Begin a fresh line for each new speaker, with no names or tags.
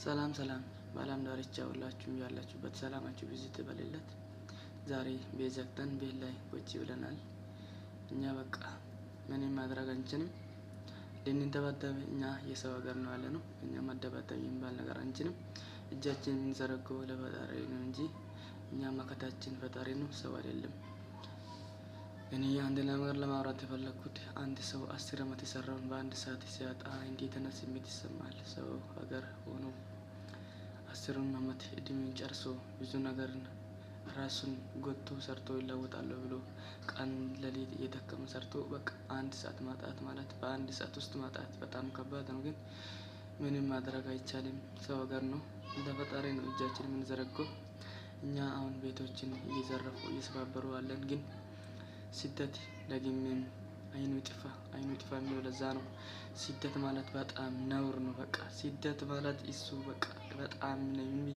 ሰላም ሰላም በዓለም ዳርቻ ሁላችሁም ያላችሁበት ሰላማችሁ ብዙ ይበልለት። ዛሬ ቤት ዘግተን ቤት ላይ ቁጭ ብለናል። እኛ በቃ ምንም ማድረግ አንችልም። ልንደባደብ እኛ የሰው ሀገር ነው ያለነው። እኛ መደባደብ የሚባል ነገር አንችልም። እጃችንን የምንዘረጋው ለፈጣሪ ነው እንጂ እኛ መከታችን ፈጣሪ ነው፣ ሰው አይደለም። እኔ አንድ ነገር ለማውራት የፈለኩት አንድ ሰው 10 ዓመት የሰራውን በአንድ ሰዓት ሲያጣ እንዴት አይነት ስሜት ይሰማል? ሰው ሀገር ሆኖ 10 ዓመት እድሜውን ጨርሶ ብዙ ነገርን ራሱን ጎትቶ ሰርቶ ይለወጣለሁ ብሎ ቀን ሌሊት እየደከመ ሰርቶ በቃ አንድ ሰዓት ማጣት ማለት በአንድ ሰዓት ውስጥ ማጣት በጣም ከባድ ነው። ግን ምንም ማድረግ አይቻልም። ሰው ሀገር ነው፣ እንደ ፈጣሪ ነው እጃችንን የምንዘረጋው። እኛ አሁን ቤቶችን እየዘረፉ እየሰባበሩ አለን። ግን ስደት ደግሜም አይኑ ይጥፋ የሚለው ለዛ ነው። ስደት ማለት በጣም ነውር ነው። በቃ ስደት ማለት እሱ በቃ በጣም ነው